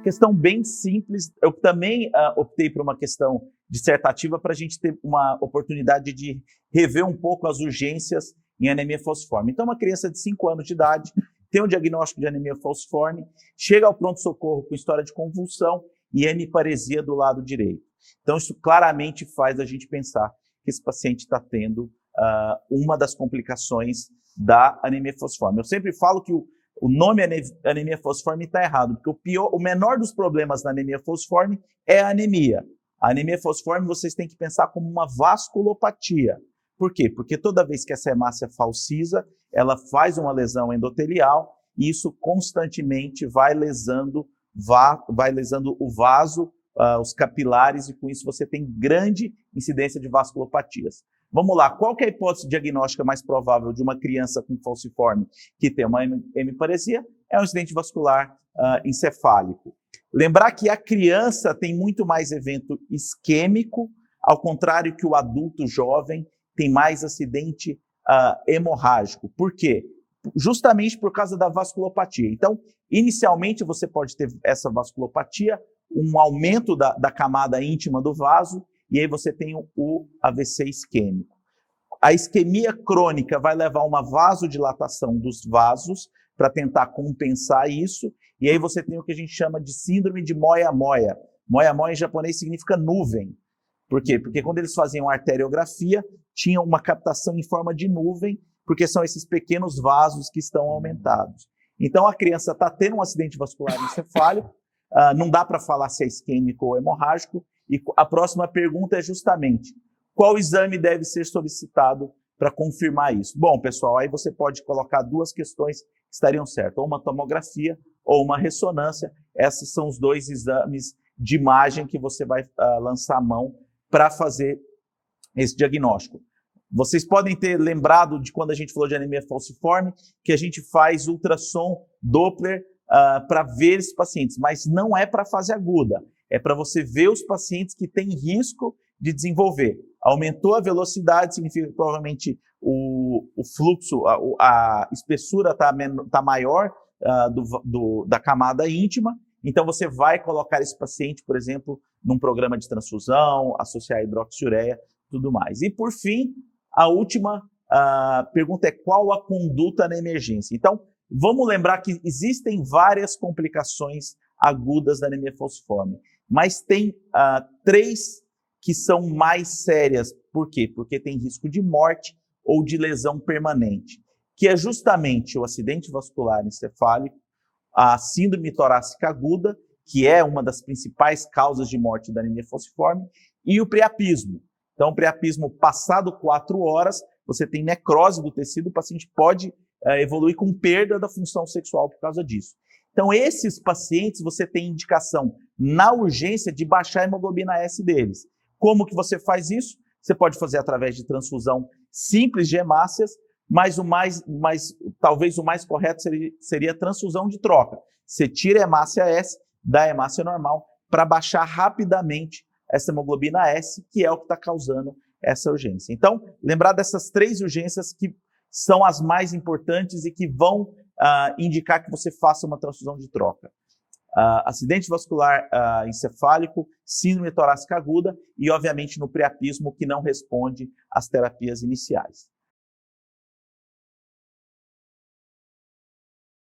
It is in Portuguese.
questão bem simples. Eu também optei por uma questão dissertativa para a gente ter uma oportunidade de rever um pouco as urgências em anemia falciforme. Então, uma criança de 5 anos de idade tem um diagnóstico de anemia falciforme, chega ao pronto-socorro com história de convulsão e hemiparesia do lado direito. Então, isso claramente faz a gente pensar que esse paciente está tendo uma das complicações da anemia falciforme. Eu sempre falo que o nome anemia falciforme está errado, porque o menor dos problemas na anemia falciforme é a anemia. A anemia falciforme vocês têm que pensar como uma vasculopatia. Por quê? Porque toda vez que essa hemácia falciza, ela faz uma lesão endotelial e isso constantemente vai lesando o vaso, os capilares, e com isso você tem grande incidência de vasculopatias. Vamos lá, qual que é a hipótese diagnóstica mais provável de uma criança com falciforme que tem uma hemiparesia? É um incidente vascular encefálico. Lembrar que a criança tem muito mais evento isquêmico, ao contrário que o adulto jovem tem mais acidente hemorrágico. Por quê? Justamente por causa da vasculopatia. Então, inicialmente você pode ter essa vasculopatia, um aumento da camada íntima do vaso, e aí você tem o AVC isquêmico. A isquemia crônica vai levar a uma vasodilatação dos vasos para tentar compensar isso, e aí você tem o que a gente chama de síndrome de moyamoya. Moyamoya em japonês significa nuvem. Por quê? Porque quando eles faziam arteriografia, tinha uma captação em forma de nuvem, porque são esses pequenos vasos que estão aumentados. Então a criança está tendo um acidente vascular encefálico, não dá para falar se é isquêmico ou hemorrágico, e a próxima pergunta é justamente, qual exame deve ser solicitado para confirmar isso? Bom, pessoal, aí você pode colocar duas questões que estariam certas, ou uma tomografia ou uma ressonância. Esses são os dois exames de imagem que você vai lançar a mão para fazer esse diagnóstico. Vocês podem ter lembrado de quando a gente falou de anemia falciforme, que a gente faz ultrassom Doppler para ver esses pacientes, mas não é para fase aguda, é para você ver os pacientes que têm risco de desenvolver. Aumentou a velocidade, significa que provavelmente o fluxo, a espessura está maior da camada íntima, então você vai colocar esse paciente, por exemplo, num programa de transfusão, associar a hidroxiureia, tudo mais. E por fim, a última pergunta é qual a conduta na emergência? Então, vamos lembrar que existem várias complicações agudas da anemia falciforme, mas tem 3 que são mais sérias. Por quê? Porque tem risco de morte ou de lesão permanente, que é justamente o acidente vascular encefálico, a síndrome torácica aguda, que é uma das principais causas de morte da anemia falciforme, e o priapismo. Então, o priapismo, passado 4 horas, você tem necrose do tecido, o paciente pode evoluir com perda da função sexual por causa disso. Então, esses pacientes, você tem indicação na urgência de baixar a hemoglobina S deles. Como que você faz isso? Você pode fazer através de transfusão simples de hemácias, mas talvez o mais correto seria a transfusão de troca. Você tira a hemácia S da hemácia normal para baixar rapidamente essa hemoglobina S, que é o que está causando essa urgência. Então, lembrar dessas 3 urgências que são as mais importantes e que vão indicar que você faça uma transfusão de troca. Acidente vascular encefálico, síndrome torácica aguda e, obviamente, no priapismo que não responde às terapias iniciais.